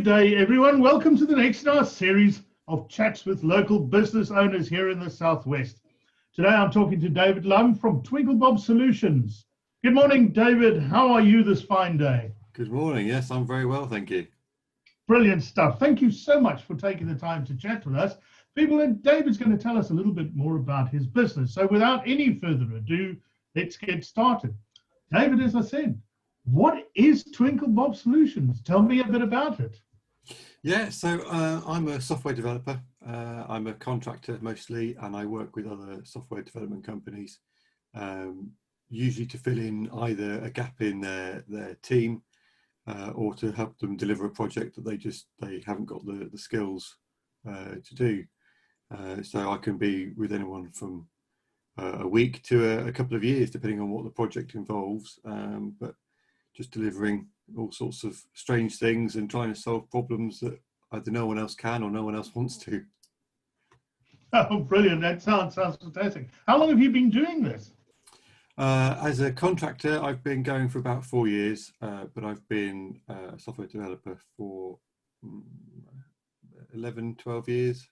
Good day, everyone. Welcome to the next in our series of chats with local business owners here in the Southwest. Today, I'm talking to David Lum from TwinkleBob Solutions. Good morning, David. How are you this fine day? Good morning. Yes, I'm very well, thank you. Brilliant stuff. Thank you so much for taking the time to chat with us. People, and David's going to tell us a little bit more about his business. So without any further ado, let's get started. David, as I said, what is TwinkleBob Solutions? Tell me a bit about it. Yeah, so I'm a software developer. I'm a contractor mostly, and I work with other software development companies, usually to fill in either a gap in their team or to help them deliver a project that they haven't got the skills to do. So I can be with anyone from a week to a couple of years, depending on what the project involves. But just delivering all sorts of strange things and trying to solve problems that either no one else can or no one else wants to. Oh, brilliant. That sounds fantastic. How long have you been doing this? As a contractor, I've been going for about 4 years, but I've been a software developer for 11, 12 years.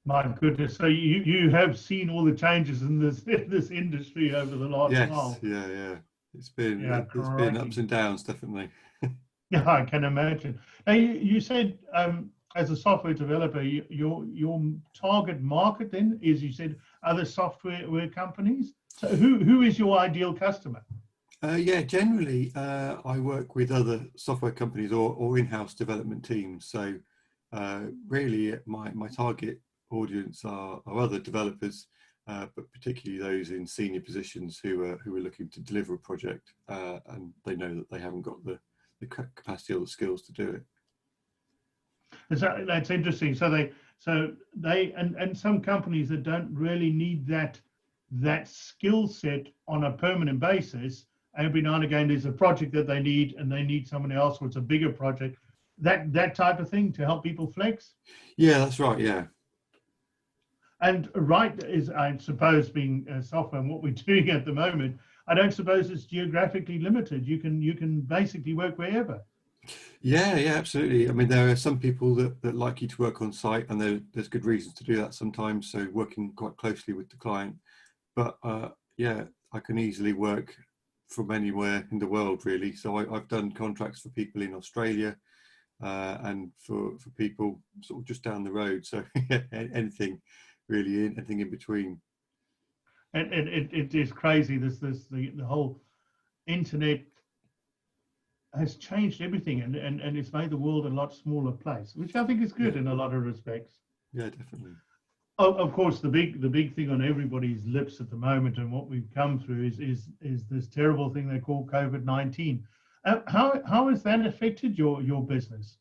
My goodness. So you have seen all the changes in this industry over the last while. Yeah. It's been ups and downs, definitely. Yeah, I can imagine. Now, you said as a software developer, your target market then is, you said, other software companies. So who is your ideal customer? Yeah, generally I work with other software companies or in-house development teams. So really my target audience are other developers, but particularly those in senior positions who are looking to deliver a project and they know that they haven't got the capacity or the skills to do it. That's interesting. So they and some companies that don't really need that skill set on a permanent basis. Every now and again, there's a project that they need, and they need someone else, or it's a bigger project. That type of thing to help people flex. Yeah, that's right. Yeah. And right is, I suppose, being software and what we're doing at the moment, I don't suppose it's geographically limited. You can basically work wherever. Yeah, absolutely. I mean, there are some people that like you to work on site, and there's good reasons to do that sometimes. So working quite closely with the client, but yeah, I can easily work from anywhere in the world, really. So I've done contracts for people in Australia and for people sort of just down the road. So anything really, anything in between. And it is crazy. The whole internet has changed everything, and it's made the world a lot smaller place, which I think is good in a lot of respects. Yeah, definitely. Of course, the big thing on everybody's lips at the moment, and what we've come through is this terrible thing they call COVID-19. How has that affected your business?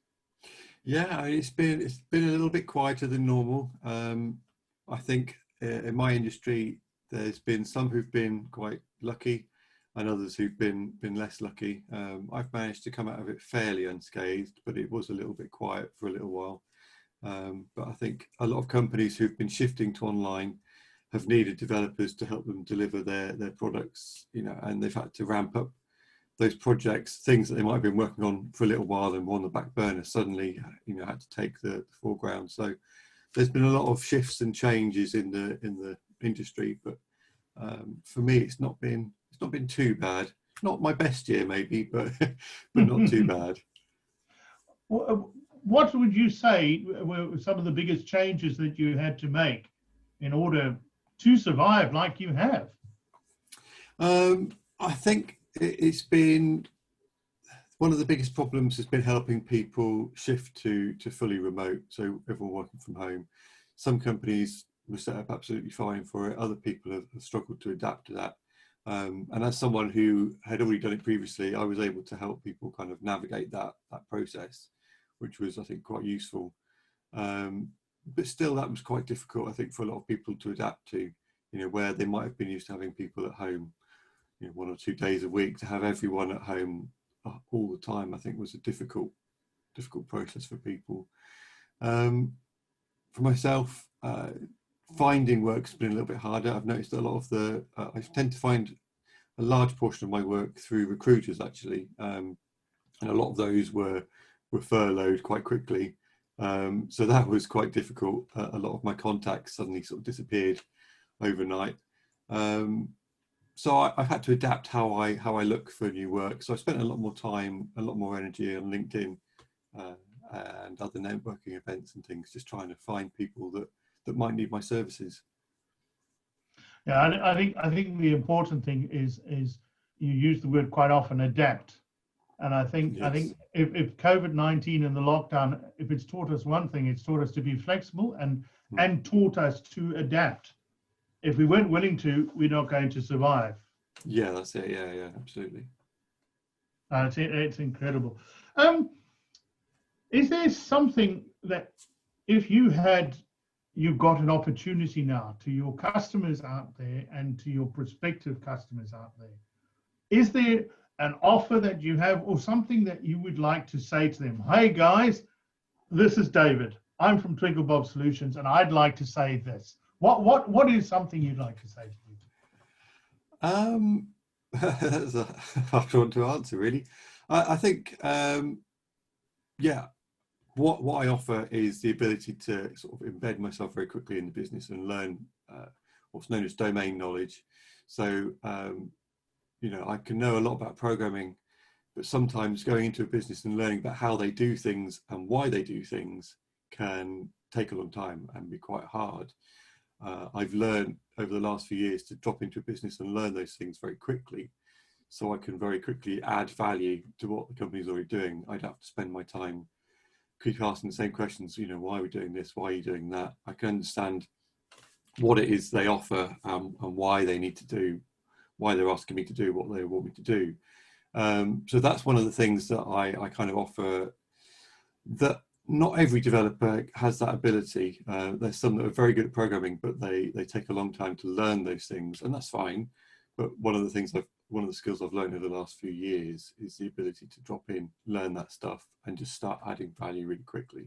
Yeah, it's been a little bit quieter than normal. I think in my industry, there's been some who've been quite lucky, and others who've been less lucky. I've managed to come out of it fairly unscathed, but it was a little bit quiet for a little while. But I think a lot of companies who've been shifting to online have needed developers to help them deliver their products, and they've had to ramp up those projects, things that they might have been working on for a little while and were on the back burner, suddenly, had to take the foreground. So there's been a lot of shifts and changes in the industry, but for me, it's not been too bad. Not my best year, maybe, but not too bad. What would you say were some of the biggest changes that you had to make in order to survive like you have? I think it's been one of the biggest problems has been helping people shift to fully remote, so everyone working from home. Some companies were set up absolutely fine for it. Other people have struggled to adapt to that. And as someone who had already done it previously, I was able to help people kind of navigate that process, which was, I think, quite useful. But still, that was quite difficult, I think, for a lot of people to adapt to, where they might have been used to having people at home, 1 or 2 days a week. To have everyone at home all the time, I think, was a difficult process for people. For myself, finding work's been a little bit harder. I've noticed that a lot of I tend to find a large portion of my work through recruiters, actually, and a lot of those were were furloughed quite quickly. So that was quite difficult. A lot of my contacts suddenly sort of disappeared overnight. So I've had to adapt how I look for new work. So I spent a lot more time, a lot more energy on LinkedIn and other networking events and things, just trying to find people that might need my services. Yeah, I think the important thing is you use the word quite often, adapt. And I think if COVID-19 and the lockdown, if it's taught us one thing, it's taught us to be flexible and taught us to adapt. If we weren't willing to, we're not going to survive. Yeah, that's it. Yeah, absolutely. It's incredible. Is there something that if you've got an opportunity now to your customers out there and to your prospective customers out there, is there an offer that you have or something that you would like to say to them? Hey guys, this is David. I'm from TwinkleBob Solutions and I'd like to say this. What is something you'd like to say to people? That's a hard one to answer, really. I think, yeah, what I offer is the ability to sort of embed myself very quickly in the business and learn what's known as domain knowledge. So, you know, I can know a lot about programming, but sometimes going into a business and learning about how they do things and why they do things can take a long time and be quite hard. I've learned over the last few years to drop into a business and learn those things very quickly, so I can very quickly add value to what the company's already doing. I'd have to spend my time keep asking the same questions, you know, why are we doing this? Why are you doing that? I can understand what it is they offer and why they need to do, why they're asking me to do what they want me to do. So that's one of the things that I kind of offer, that not every developer has that ability. There's some that are very good at programming, but they take a long time to learn those things, and that's fine. But one of the skills I've learned over the last few years is the ability to drop in, learn that stuff, and just start adding value really quickly.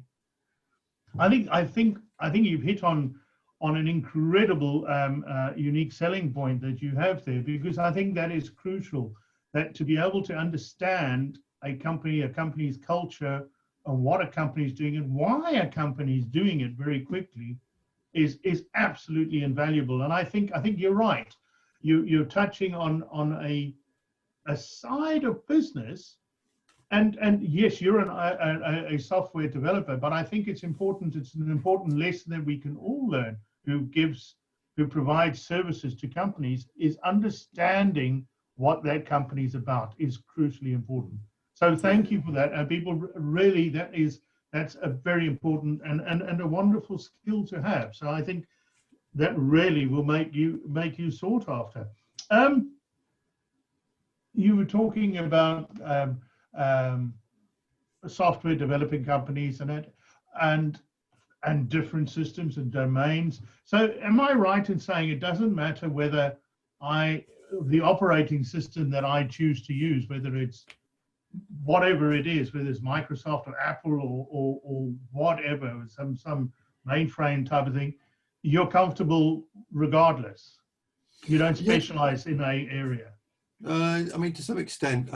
I think you've hit on an incredible unique selling point that you have there, because I think that is crucial, that to be able to understand a company's culture and what a company is doing and why a company is doing it very quickly is absolutely invaluable. And I think you're right. You're touching on a side of business, and yes, you're a software developer, but I think it's an important lesson that we can all learn who provides services to companies, is understanding what that company's about is crucially important. So thank you for that. People really, that's a very important and a wonderful skill to have. So I think that really will make you sought after. You were talking about software developing companies and different systems and domains. So am I right in saying it doesn't matter whether the operating system that I choose to use, whether it's whatever it is, whether it's Microsoft or Apple or whatever, some mainframe type of thing, you're comfortable regardless? You don't specialize in an area? I mean, to some extent,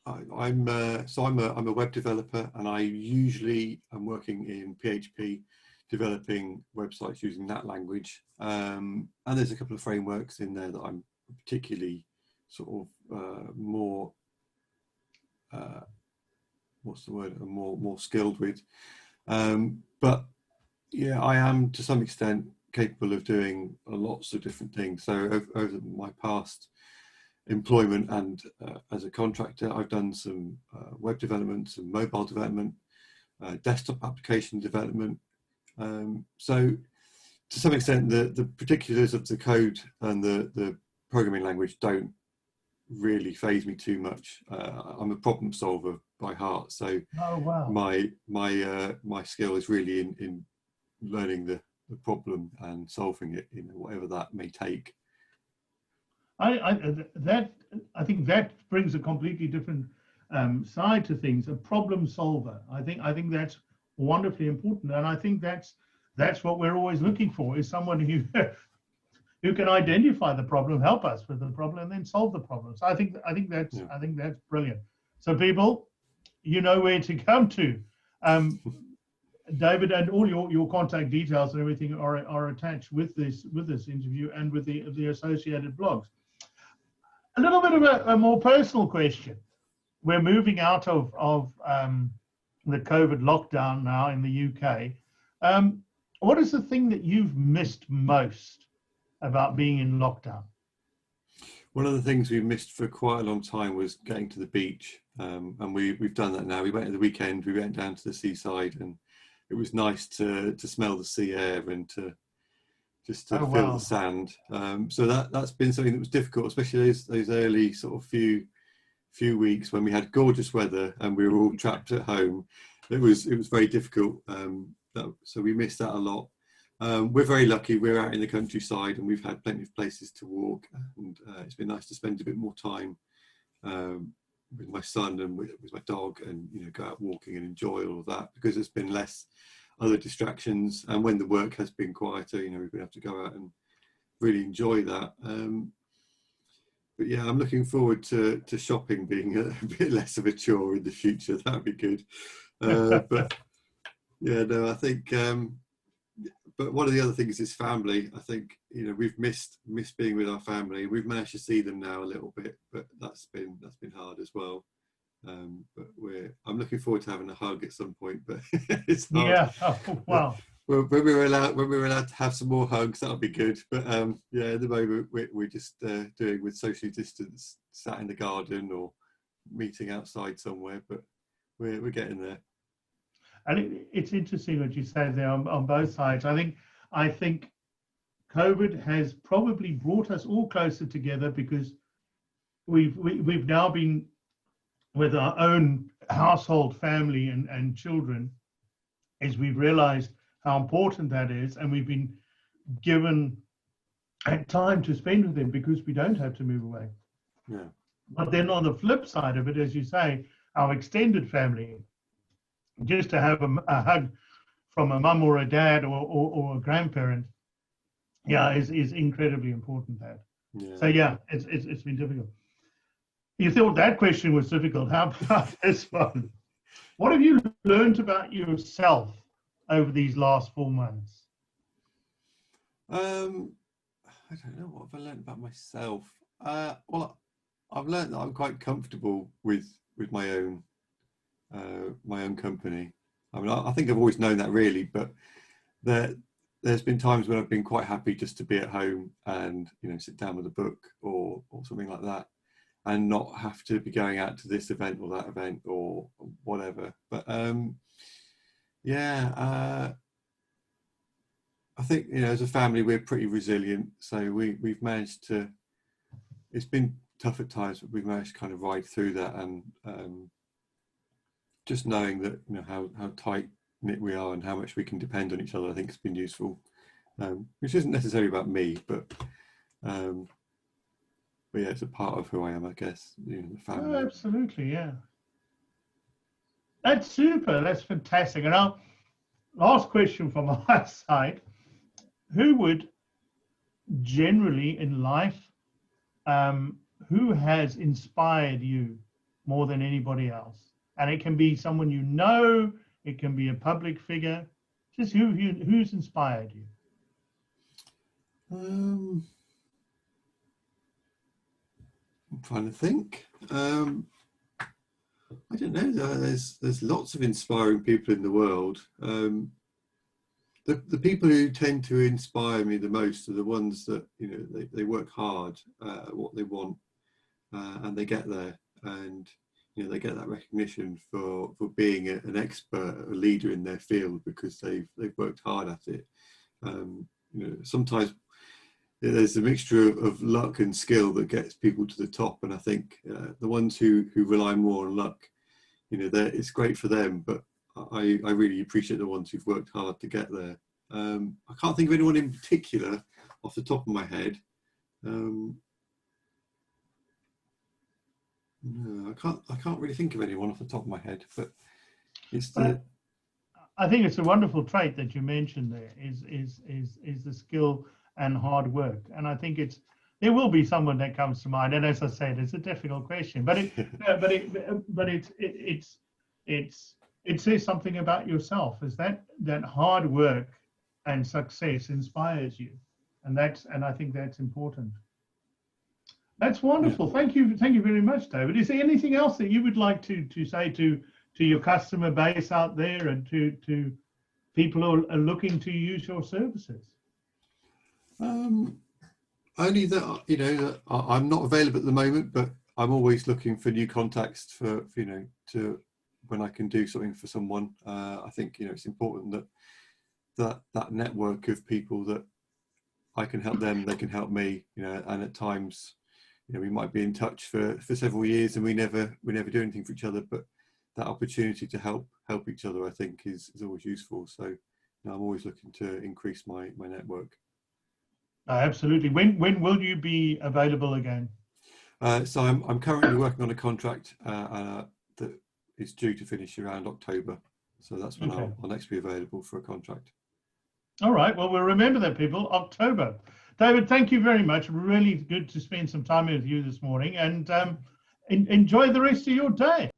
I'm a web developer, and I usually am working in PHP, developing websites using that language. And there's a couple of frameworks in there that I'm particularly sort of more more skilled with. But yeah, I am to some extent capable of doing lots of different things. So over my past employment and as a contractor, I've done some web development, some mobile development, desktop application development. So to some extent, the particulars of the code and the programming language don't really faze me too much. I'm a problem solver by heart, so oh, wow. my skill is really in learning the problem and solving it, whatever that may take. I think that brings a completely different side to things. A problem solver. I think that's wonderfully important, and I think that's what we're always looking for, is someone who can identify the problem, help us with the problem, and then solve the problem. So I think that's brilliant. So people, you know where to come to. David, and all your contact details and everything are attached with this interview and with the associated blogs. A little bit of a more personal question. We're moving out of the COVID lockdown now in the UK. What is the thing that you've missed most about being in lockdown? One of the things we missed for quite a long time was getting to the beach, and we've done that now. We went at the weekend. We went down to the seaside, and it was nice to smell the sea air and to feel the sand. So that's been something that was difficult, especially those early sort of few weeks when we had gorgeous weather and we were all trapped at home. It was very difficult. So we missed that a lot. We're very lucky. We're out in the countryside and we've had plenty of places to walk, and it's been nice to spend a bit more time with my son and with my dog, and go out walking and enjoy all of that, because there's been less other distractions, and when the work has been quieter, we've been able to go out and really enjoy that. But yeah, I'm looking forward to shopping being a bit less of a chore in the future. That would be good. But yeah, no, I think. But one of the other things is family. I think we've missed being with our family. We've managed to see them now a little bit, but that's been hard as well. But I'm looking forward to having a hug at some point. But it's hard. Yeah. Oh, wow. When we're allowed to have some more hugs, that'll be good. But yeah, at the moment we're just doing with socially distanced, sat in the garden or meeting outside somewhere. But we're getting there. And it's interesting what you say there on both sides. I think COVID has probably brought us all closer together, because we've now been with our own household, family and children, as we've realized how important that is, and we've been given time to spend with them because we don't have to move away. Yeah. But then on the flip side of it, as you say, our extended family, just to have a hug from a mum or a dad or a grandparent, is incredibly important. That. Yeah. So yeah, it's been difficult. You thought that question was difficult. How about this one? What have you learned about yourself over these last 4 months? I don't know. What have I learned about myself? Well, I've learned that I'm quite comfortable with my own company. I mean, I think I've always known that, really, but there's been times when I've been quite happy just to be at home and sit down with a book or something like that, and not have to be going out to this event or that event or whatever. But yeah, I think as a family we're pretty resilient, so we've managed to. It's been tough at times, but we've managed to kind of ride through that, and just knowing that how tight knit we are and how much we can depend on each other, I think has been useful. Which isn't necessarily about me, but yeah, it's a part of who I am, I guess. The family. Oh, absolutely, yeah. That's super. That's fantastic. And now, last question from my side: who would generally in life, who has inspired you more than anybody else? And it can be someone it can be a public figure. Just who's inspired you? I'm trying to think. I don't know. There's lots of inspiring people in the world. The people who tend to inspire me the most are the ones that they work hard at what they want, and they get there, and they get that recognition for being an expert, a leader in their field, because they've worked hard at it. Sometimes there's a mixture of luck and skill that gets people to the top, and I think the ones who rely more on luck, it's great for them, but I really appreciate the ones who've worked hard to get there. I can't think of anyone in particular off the top of my head. No, I can't really think of anyone off the top of my head, but I think it's a wonderful trait that you mentioned there is the skill and hard work. And I think there will be someone that comes to mind. And as I said, it's a difficult question, but it's it says something about yourself. Is that hard work and success inspires you, and I think that's important. That's wonderful. Yeah. Thank you very much, David. Is there anything else that you would like to say to your customer base out there and to people who are looking to use your services? Only that, you know, that I'm not available at the moment, but I'm always looking for new contacts for you know, to when I can do something for someone. I think, you know, it's important that network of people that I can help them, they can help me, you know, and at times, you know, we might be in touch for several years and we never do anything for each other, but that opportunity to help each other, I think, is always useful. So, you know, I'm always looking to increase my network. Absolutely. When will you be available again? So I'm currently working on a contract that is due to finish around October. So that's when I'll next be available for a contract. All right. Well, we'll remember that, people. October. David, thank you very much. Really good to spend some time with you this morning, and enjoy the rest of your day.